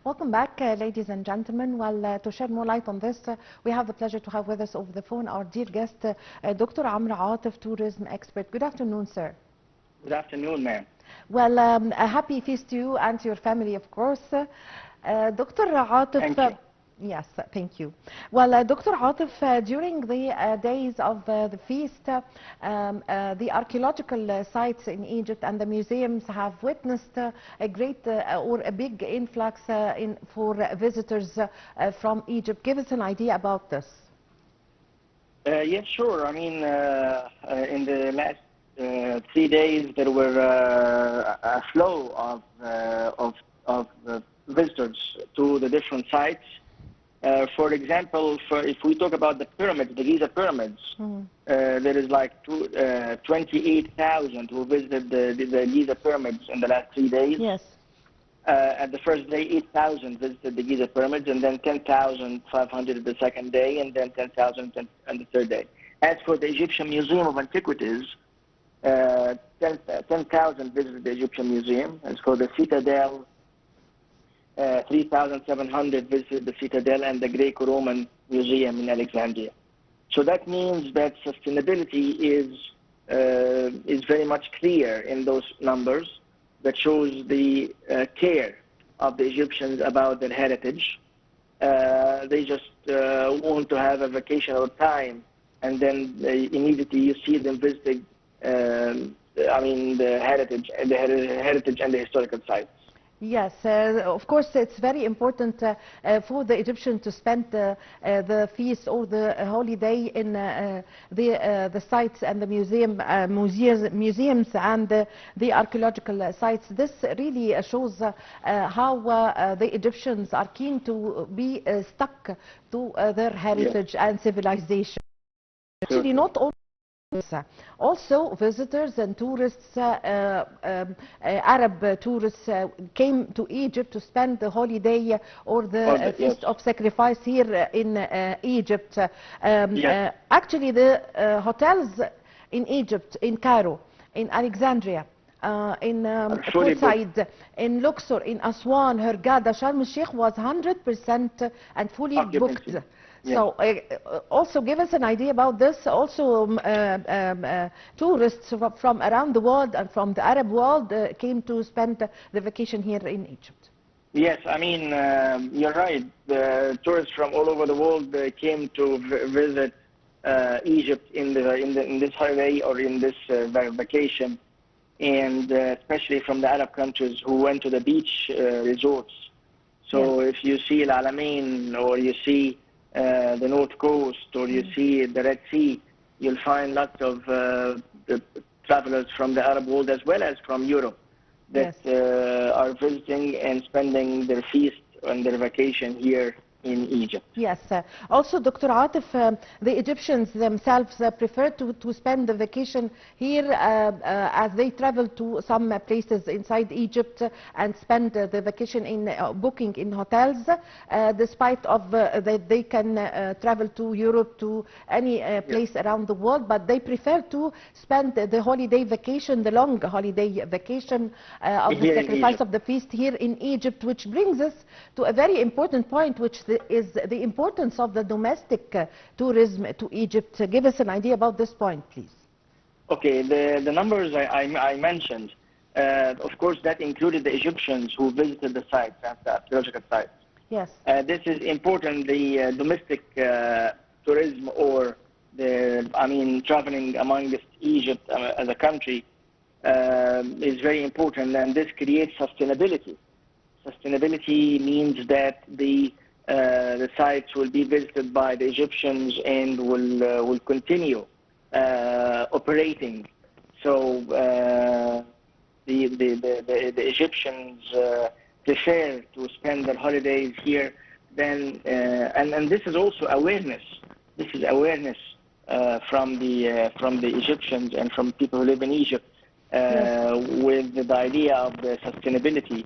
Welcome back, ladies and gentlemen. Well, to shed more light on this, we have the pleasure to have with us over the phone our dear guest, Dr. Amr Atef, tourism expert. Good afternoon, sir. Good afternoon, ma'am. Well, a happy feast to you and to your family, of course. Dr. Atef. Thank you. Yes, thank you. Well, Dr. Atef, during the days of the feast, the archaeological sites in Egypt and the museums have witnessed a great or a big influx for visitors from Egypt. Give us an idea about this. Yes, sure. I mean, in the last 3 days, there were a flow of visitors to the different sites. For example, if we talk about the pyramids, the Giza pyramids, there is like 28,000 who visited the Giza pyramids in the last 3 days. Yes. At the first day, 8,000 visited the Giza pyramids, and then 10,500 the second day, and then 10,000 on the third day. As for the Egyptian Museum of Antiquities, 10,000 visited the Egyptian Museum. As for the Citadel, 3,700 visited the Citadel and the Greco-Roman Museum in Alexandria. So that means that sustainability is very much clear in those numbers. That shows the care of the Egyptians about their heritage. They just want to have a vacation or time, and then immediately you see them visiting. I mean, the heritage and the historical sites. Yes, of course, it's very important for the Egyptian to spend the feast or the holiday in the sites and the museums and the archaeological sites. This really shows how the Egyptians are keen to be stuck to their heritage and civilization. Actually, not all. Also, visitors and tourists, Arab tourists came to Egypt to spend the holiday or the Feast of Sacrifice here in Egypt. Actually, the hotels in Egypt, in Cairo, in Alexandria, in Port Said, in Luxor, in Aswan, Hurghada, Sharm el-Sheikh was 100% and fully booked. So also give us an idea about this. Also tourists from around the world and from the Arab world came to spend the vacation here in Egypt. Yes, I mean, you're right. The tourists from all over the world came to visit Egypt in this holiday or in this vacation, and especially from the Arab countries who went to the beach resorts. So if you see Al Alamein or you see the North Coast, or you see the Red Sea, you'll find lots of travelers from the Arab world as well as from Europe that are visiting and spending their feast and their vacation here in Egypt. Yes. Also, Dr. Atef, the Egyptians themselves prefer to spend the vacation here as they travel to some places inside Egypt and spend the vacation in booking in hotels, despite of they can travel to Europe, to any place around the world, but they prefer to spend the holiday vacation, the long holiday vacation of the sacrifice of the feast here in Egypt, which brings us to a very important point, which is the importance of the domestic tourism to Egypt. Give us an idea about this point, please. Okay, the numbers I mentioned, of course, that included the Egyptians who visited the sites, the archaeological sites. Yes. This is important. The domestic tourism, or traveling amongst Egypt as a country, is very important, and this creates sustainability. Sustainability means that the sites will be visited by the Egyptians and will continue operating. So the Egyptians prefer to spend their holidays here. Then and this is also awareness. This is awareness from the Egyptians and from people who live in Egypt with the idea of the sustainability.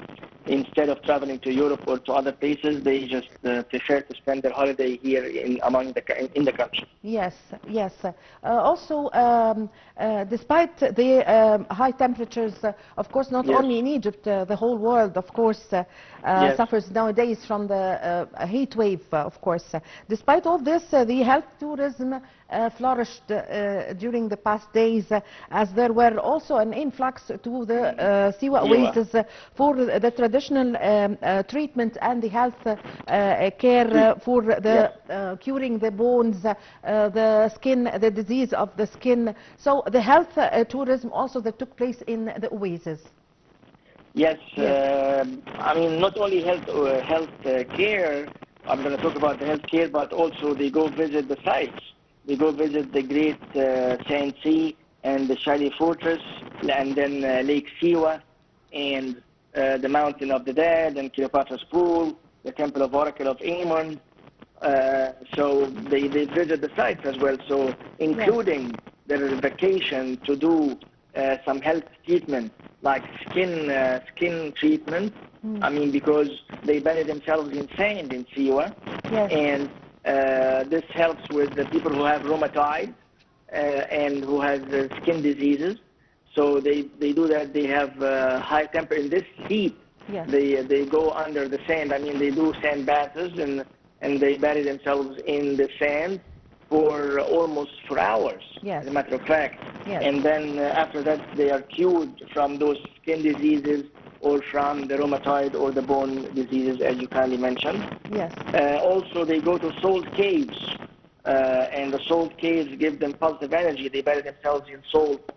instead of traveling to Europe or to other places, they just prefer to spend their holiday here in the country. Yes, yes. Also, despite the high temperatures, of course, not Yes. only in Egypt, the whole world, of course, Yes. suffers nowadays from the heat wave, of course. Despite all this, the health tourism flourished during the past days, as there were also an influx to the Siwa oasis for the traditional treatment and the health care for the curing the bones, the skin, the disease of the skin. So the health tourism also that took place in the oasis. Yes, I mean, not only health care, I'm going to talk about the health care, but also they go visit the sites. They go visit the great Sand Sea and the Shali Fortress, and then Lake Siwa, and the Mountain of the Dead, and Cleopatra's Pool, the Temple of Oracle of Ammon. So they visit the sites as well, so including their vacation to do some health treatment, like skin treatment. I mean, because they bury themselves in sand in Siwa, and this helps with the people who have rheumatoid and who have skin diseases. So they do that. They have high temperature in this heat. They go under the sand. I mean, they do sand baths and they bury themselves in the sand for almost 4 hours, as a matter of fact. And then after that, they are cured from those skin diseases or from the rheumatoid or the bone diseases, as you kindly mentioned. Also, they go to salt caves, and the salt caves give them positive energy. They bury themselves in salt.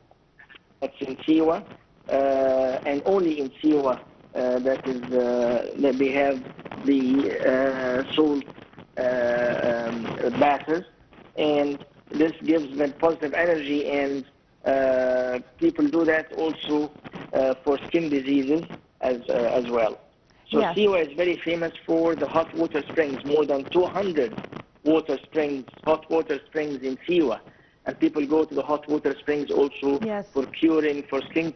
That's in Siwa, and only in Siwa that they have the salt baths, and this gives them positive energy, and people do that also for skin diseases as well. So Siwa is very famous for the hot water springs, more than 200 hot water springs in Siwa. And people go to the hot water springs also for curing, for skin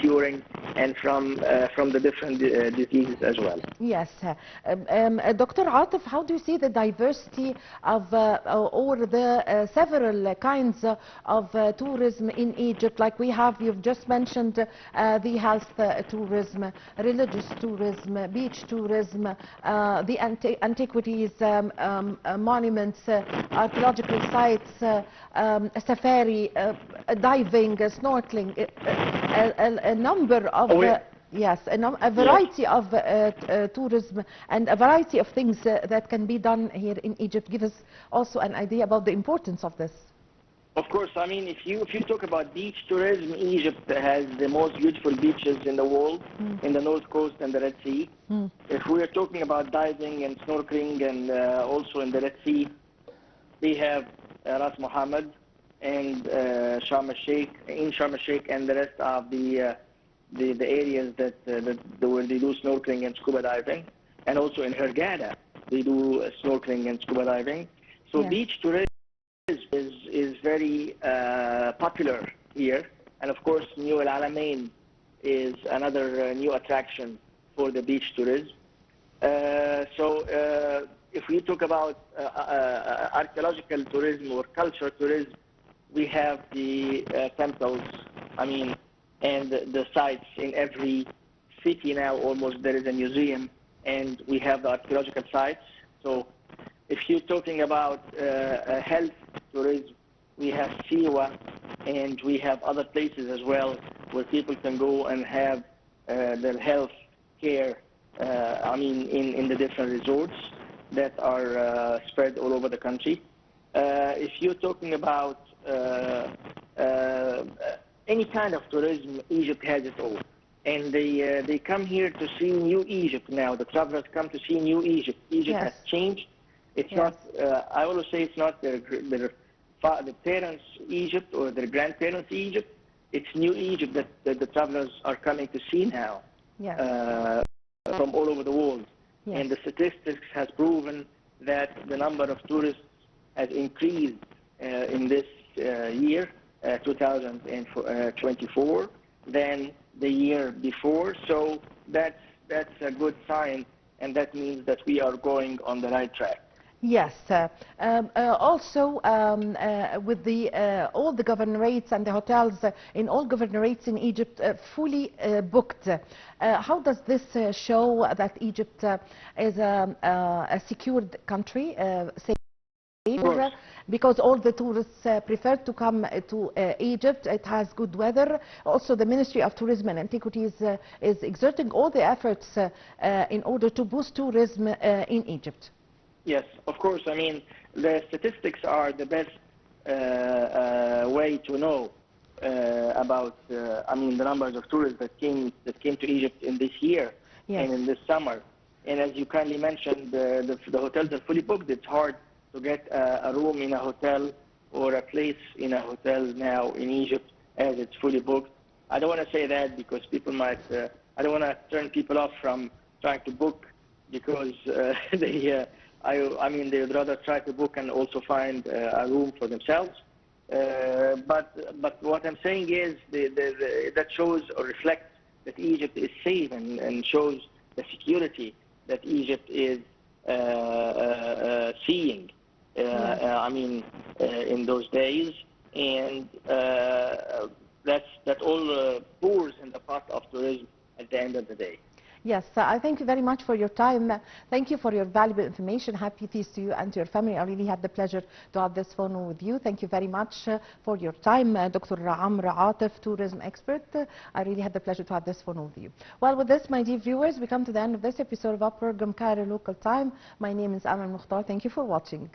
curing, and from the different diseases as well. Yes, Dr. Atef, how do you see the diversity of or the several kinds of tourism in Egypt? Like we have, you've just mentioned the health tourism, religious tourism, beach tourism, the antiquities, monuments, archaeological sites. Safari, diving, snorkeling, a number of a variety of tourism and a variety of things that can be done here in Egypt. Give us also an idea about the importance of this. Of course, I mean, if you talk about beach tourism, Egypt has the most beautiful beaches in the world, in the North Coast and the Red Sea. If we are talking about diving and snorkeling, and also in the Red Sea, they have Ras Mohammed and Sharm el-Sheikh, and the rest of the areas where they do snorkeling and scuba diving, and also in Hurghada they do snorkeling and scuba diving. So beach tourism is very popular here, and of course New Al Alamein is another new attraction for the beach tourism. If we talk about archaeological tourism or cultural tourism, we have the temples, I mean, and the sites in every city now. Almost there is a museum, and we have the archaeological sites. So if you're talking about health tourism, we have Siwa, and we have other places as well where people can go and have their health care, I mean, in the different resorts that are spread all over the country. If you're talking about any kind of tourism, Egypt has it all. And they come here to see New Egypt now. The travelers come to see New Egypt. Egypt has changed. It's not, I always say it's not their parents' Egypt or their grandparents' Egypt. It's New Egypt that the travelers are coming to see now from all over the world. And the statistics has proven that the number of tourists has increased in this year, 2024, than the year before. So that's that's a good sign, and that means that we are going on the right track. Yes. Also, with all the governorates and the hotels in all governorates in Egypt fully booked, how does this show that Egypt is a secured country, safe? Because all the tourists prefer to come to Egypt. It has good weather. Also, the Ministry of Tourism and Antiquities is exerting all the efforts in order to boost tourism in Egypt. Yes, of course. I mean, the statistics are the best way to know about, I mean, the numbers of tourists that came to Egypt in this year. Yes. And in this summer. And as you kindly mentioned, the hotels are fully booked. It's hard to get a room in a hotel or a place in a hotel now in Egypt, as it's fully booked. I don't want to say that because people might, I don't want to turn people off from trying to book, because I mean, they would rather try to book and also find a room for themselves. But what I'm saying is that shows or reflects that Egypt is safe, and shows the security that Egypt is seeing. I mean, in those days, and that all pours in the pot of tourism at the end of the day. Yes, I thank you very much for your time. Thank you for your valuable information. Happy feast to you and to your family. I really had the pleasure to have this phone with you. Thank you very much for your time, Dr. Amr Atef, tourism expert. I really had the pleasure to have this phone with you. Well, with this, my dear viewers, we come to the end of this episode of our program, Cairo Local Time. My name is Amal Mukhtar. Thank you for watching.